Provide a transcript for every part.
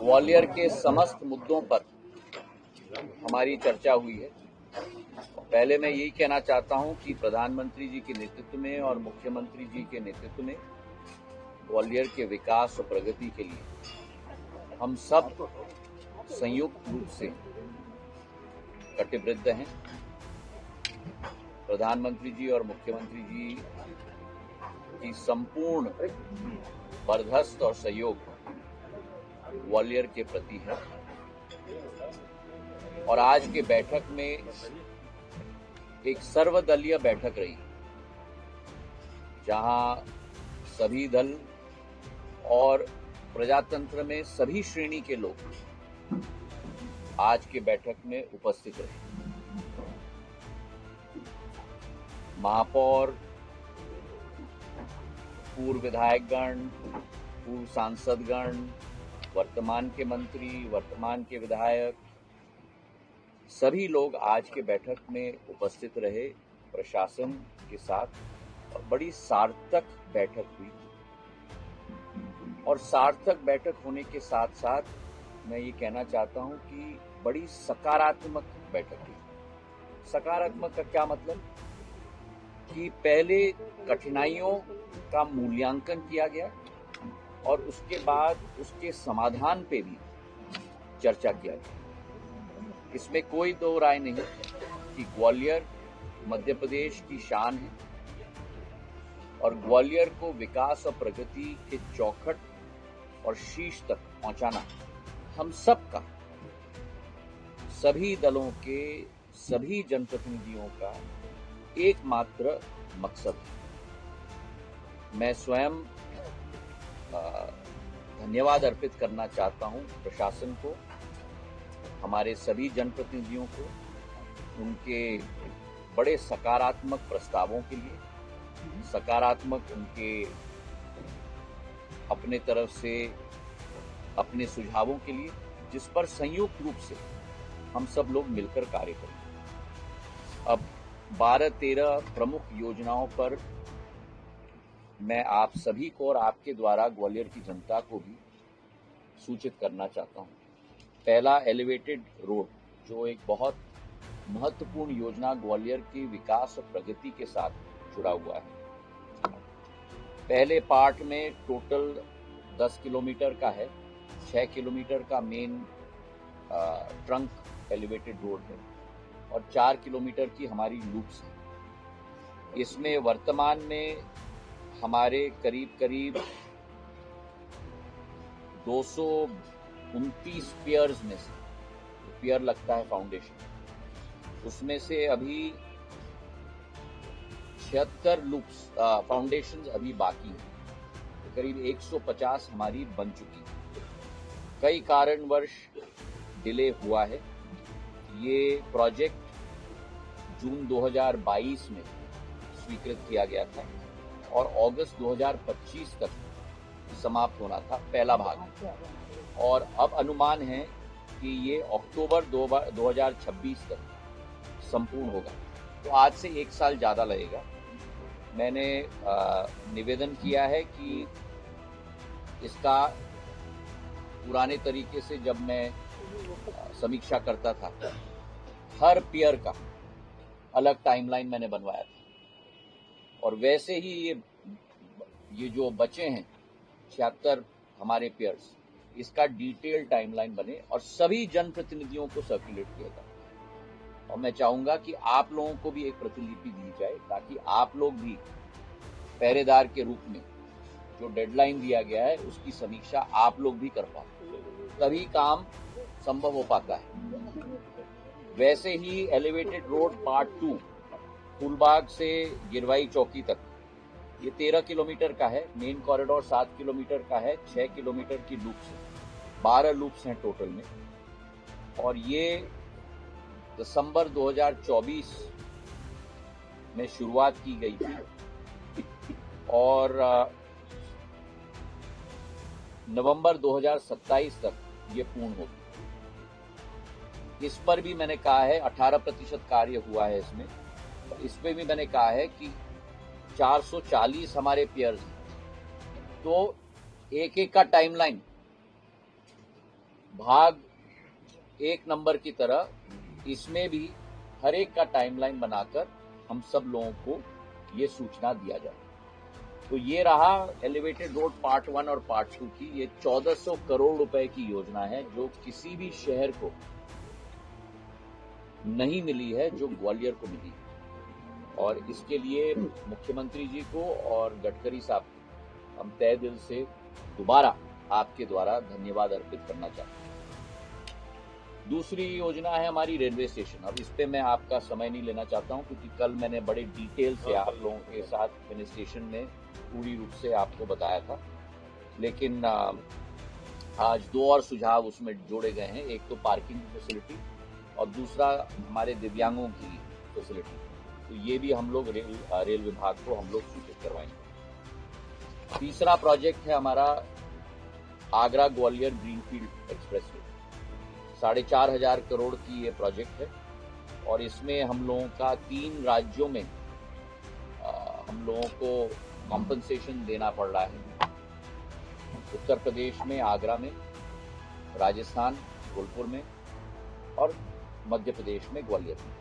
ग्वालियर के समस्त मुद्दों पर हमारी चर्चा हुई है। पहले मैं यही कहना चाहता हूं कि प्रधानमंत्री जी के नेतृत्व में और मुख्यमंत्री जी के नेतृत्व में ग्वालियर के विकास और प्रगति के लिए हम सब संयुक्त रूप से कटिबद्ध हैं। प्रधानमंत्री जी और मुख्यमंत्री जी की संपूर्ण बर्दाश्त और सहयोग ग्वालियर के प्रति है और आज के बैठक में एक सर्वदलीय बैठक रही जहां सभी दल और प्रजातंत्र में सभी श्रेणी के लोग आज के बैठक में उपस्थित रहे। महापौर, पूर्व विधायकगण, पूर्व सांसदगण, वर्तमान के मंत्री, वर्तमान के विधायक, सभी लोग आज के बैठक में उपस्थित रहे प्रशासन के साथ और बड़ी सार्थक बैठक हुई। और सार्थक बैठक होने के साथ साथ मैं ये कहना चाहता हूं कि बड़ी सकारात्मक बैठक हुई। सकारात्मक का क्या मतलब कि पहले कठिनाइयों का मूल्यांकन किया गया और उसके बाद उसके समाधान पे भी चर्चा किया गया। इसमें कोई दो राय नहीं कि ग्वालियर मध्य प्रदेश की शान है और ग्वालियर को विकास और प्रगति के चौखट और शीर्ष तक पहुंचाना हम सबका, सभी दलों के सभी जनप्रतिनिधियों का एकमात्र मकसद है। मैं स्वयं धन्यवाद अर्पित करना चाहता हूं प्रशासन को, हमारे सभी जनप्रतिनिधियों को, उनके बड़े सकारात्मक प्रस्तावों के लिए, सकारात्मक उनके अपने तरफ से अपने सुझावों के लिए, जिस पर संयुक्त रूप से हम सब लोग मिलकर कार्य करें। अब 12-13 प्रमुख योजनाओं पर मैं आप सभी को और आपके द्वारा ग्वालियर की जनता को भी सूचित करना चाहता हूं। पहला एलिवेटेड रोड, जो एक बहुत महत्वपूर्ण योजना ग्वालियर की विकास और प्रगति के साथ जुड़ा हुआ है। पहले पार्ट में टोटल 10 किलोमीटर का है, 6 किलोमीटर का मेन ट्रंक एलिवेटेड रोड है और 4 किलोमीटर की हमारी लूप्स है। इसमें वर्तमान में हमारे करीब 229 पियर्स में से, पियर लगता है फाउंडेशन, उसमें से अभी 76 लूप्स फाउंडेशंस अभी बाकी हैं। तो करीब 150 हमारी बन चुकी है। कई कारणवश डिले हुआ है। ये प्रोजेक्ट जून 2022 में स्वीकृत किया गया था और अगस्त 2025 तक समाप्त होना था पहला भाग, और अब अनुमान है कि ये अक्टूबर 2026 तक संपूर्ण होगा। तो आज से 1 साल ज़्यादा लगेगा। मैंने निवेदन किया है कि इसका पुराने तरीके से जब मैं समीक्षा करता था, हर पियर का अलग टाइमलाइन मैंने बनवाया था और वैसे ही ये जो बचे हैं 76 हमारे पियर्स, इसका डिटेल टाइमलाइन बने और सभी जनप्रतिनिधियों को सर्कुलेट किया जाए। और मैं चाहूंगा कि आप लोगों को भी एक प्रतिलिपि दी जाए ताकि आप लोग भी पहरेदार के रूप में जो डेडलाइन दिया गया है उसकी समीक्षा आप लोग भी कर पाओ, तभी काम संभव हो पाता है। वैसे ही एलिवेटेड रोड पार्ट 2 फूलबाग से गिरवाई चौकी तक, ये 13 किलोमीटर का है। मेन कॉरिडोर 7 किलोमीटर का है, 6 किलोमीटर की लूप्स है, 12 लूप्स हैं टोटल में। और ये दिसंबर 2024 में शुरुआत की गई थी और नवंबर 2027 तक ये पूर्ण होगी। इस पर भी मैंने कहा है 18% कार्य हुआ है इसमें। इस पे भी मैंने कहा है कि 440 हमारे पियर्स हैं, तो एक एक का टाइमलाइन भाग 1 नंबर की तरह इसमें भी हर एक का टाइमलाइन बनाकर हम सब लोगों को ये सूचना दिया जाए। तो ये रहा एलिवेटेड रोड पार्ट 1 और पार्ट 2 की। ये 1400 करोड़ रुपए की योजना है जो किसी भी शहर को नहीं मिली है, जो ग्वालियर को मिली है। और इसके लिए मुख्यमंत्री जी को और गडकरी साहब हम तहे दिल से दोबारा आपके द्वारा धन्यवाद अर्पित करना चाहते हैं। दूसरी योजना है हमारी रेलवे स्टेशन। अब इस पे मैं आपका समय नहीं लेना चाहता हूं क्योंकि कल मैंने बड़े डिटेल से आप लोगों के साथ मैंने स्टेशन में पूरी रूप से आपको बताया था। लेकिन आज 2 और सुझाव उसमें जोड़े गए हैं। एक तो पार्किंग फैसिलिटी और दूसरा हमारे दिव्यांगों की फैसिलिटी। तो ये भी हम लोग रेल विभाग को हम लोग सूचित करवाएंगे। तीसरा प्रोजेक्ट है हमारा आगरा ग्वालियर ग्रीनफील्ड एक्सप्रेसवे। 4,500 करोड़ की ये प्रोजेक्ट है और इसमें हम लोगों का 3 राज्यों में हम लोगों को कॉम्पनसेशन देना पड़ रहा है। उत्तर प्रदेश में आगरा में, राजस्थान गोरखपुर में और मध्य प्रदेश में ग्वालियर में।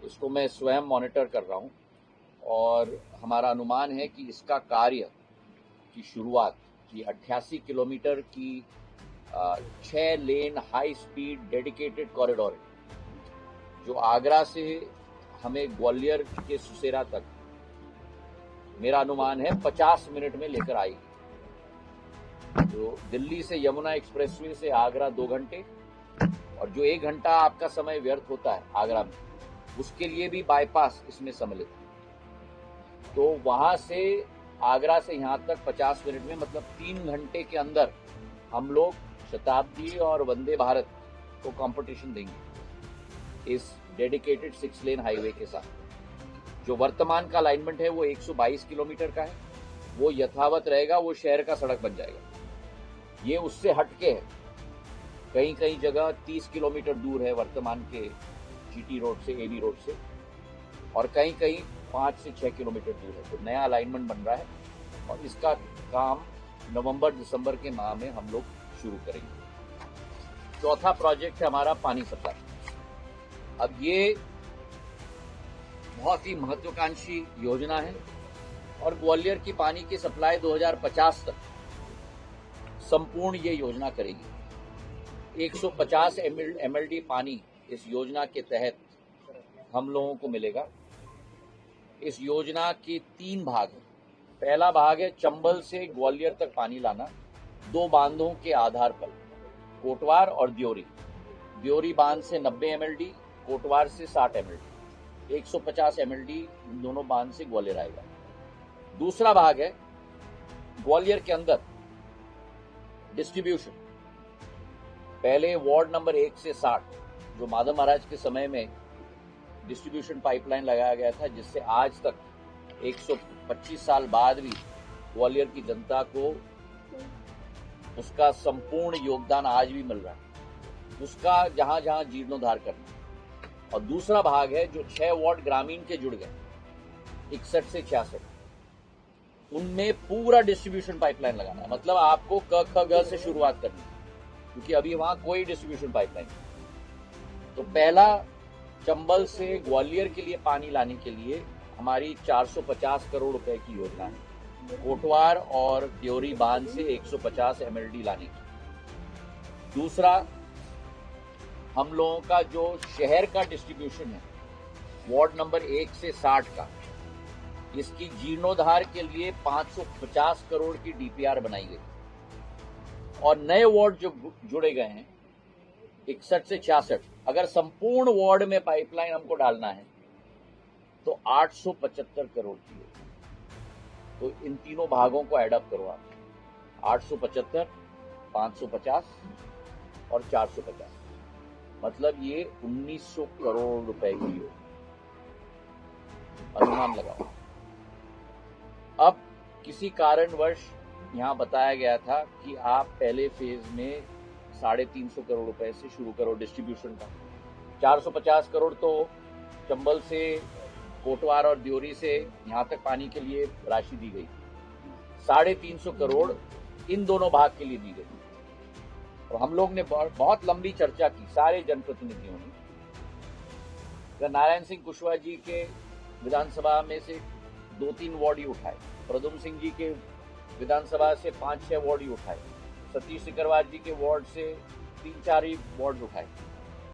इसको मैं स्वयं मॉनिटर कर रहा हूं और हमारा अनुमान है कि इसका कार्य की शुरुआत ये 88 किलोमीटर की 6 लेन हाई स्पीड डेडिकेटेड कॉरिडोर है जो आगरा से हमें ग्वालियर के सुसेरा तक मेरा अनुमान है 50 मिनट में लेकर आएगी। तो दिल्ली से यमुना एक्सप्रेसवे से आगरा 2 घंटे और जो 1 घंटा आपका समय व्यर्थ होता है आगरा में, उसके लिए भी बाईपास इसमें सम्मिलित है। तो वहां से आगरा से यहां तक 50 मिनट में, मतलब 3 घंटे के अंदर हम लोग शताब्दी और वंदे भारत को कंपटीशन देंगे इस डेडिकेटेड 6 लेन हाईवे के साथ। जो वर्तमान का अलाइनमेंट है वो 122 किलोमीटर का है, वो यथावत रहेगा, वो शहर का सड़क बन जाएगा। ये उससे हटके है, कहीं कहीं जगह 30 किलोमीटर दूर है वर्तमान के जीटी रोड से, एबी रोड से, और कहीं कहीं 5 से 6 किलोमीटर दूर है। तो नया अलाइनमेंट बन रहा है और इसका काम नवंबर दिसंबर के माह में हम लोग शुरू करेंगे। चौथा प्रोजेक्ट है हमारा पानी सप्लाई। अब ये बहुत ही महत्वाकांक्षी योजना है और ग्वालियर की पानी की सप्लाई 2050 तक संपूर्ण ये योजना करेगी। 150 MLD पानी इस योजना के तहत हम लोगों को मिलेगा। इस योजना के 3 भाग हैं। पहला भाग है चंबल से ग्वालियर तक पानी लाना 2 बांधों के आधार पर, कोटवार और द्योरी। द्योरी बांध से 90 MLD, कोटवार से 60 MLD, 150 MLD इन दोनों बांध से ग्वालियर आएगा। दूसरा भाग है ग्वालियर के अंदर डिस्ट्रीब्यूशन। पहले वार्ड नंबर 1 से 60 जो माधव महाराज के समय में डिस्ट्रीब्यूशन पाइपलाइन लगाया गया था, जिससे आज तक 125 साल बाद भी ग्वालियर की जनता को उसका संपूर्ण योगदान आज भी मिल रहा है, उसका जहां जहां जीर्णोद्धार करना। और दूसरा भाग है जो 6 वार्ड ग्रामीण के जुड़ गए 61 से 66, उनमें पूरा डिस्ट्रीब्यूशन पाइपलाइन लगाना है। मतलब आपको क ख ग से शुरुआत करनी है क्योंकि अभी वहां कोई डिस्ट्रीब्यूशन पाइपलाइन नहीं। तो पहला चंबल से ग्वालियर के लिए पानी लाने के लिए हमारी 450 करोड़ रुपए की योजना है। कोटवार और द्योरी बांध से 150 MLD लाने की। दूसरा, हम लोगों का जो शहर का डिस्ट्रीब्यूशन है वार्ड नंबर 1 से 60 का, इसकी जीर्णोद्धार के लिए 550 करोड़ की DPR बनाई गई और नए वार्ड जो जुड़े गए हैं 61 से 66, अगर संपूर्ण वार्ड में पाइपलाइन हमको डालना है तो 875 करोड़ की है। तो इन तीनों भागों को एड अप करो आप, 875, 550 और 450, मतलब ये 1900 करोड़ रुपए की हो, अनुमान लगाओ। अब किसी कारणवश यहां बताया गया था कि आप पहले फेज में 350 करोड़ रुपए से शुरू करो डिस्ट्रीब्यूशन का। 450 करोड़ तो चंबल से, कोटवार और द्योरी से यहां तक पानी के लिए राशि दी गई, 350 करोड़ इन दोनों भाग के लिए दी गई और हम लोग ने बहुत लंबी चर्चा की, सारे जनप्रतिनिधियों ने। नारायण सिंह कुशवाहा जी के विधानसभा में से 2-3 वार्ड ही उठाए, प्रद्युम्न सिंह जी के विधानसभा से 5-6 वार्ड ही उठाए, सतीश सिकरवार जी के वार्ड से 3-4 ही वार्ड उठाए।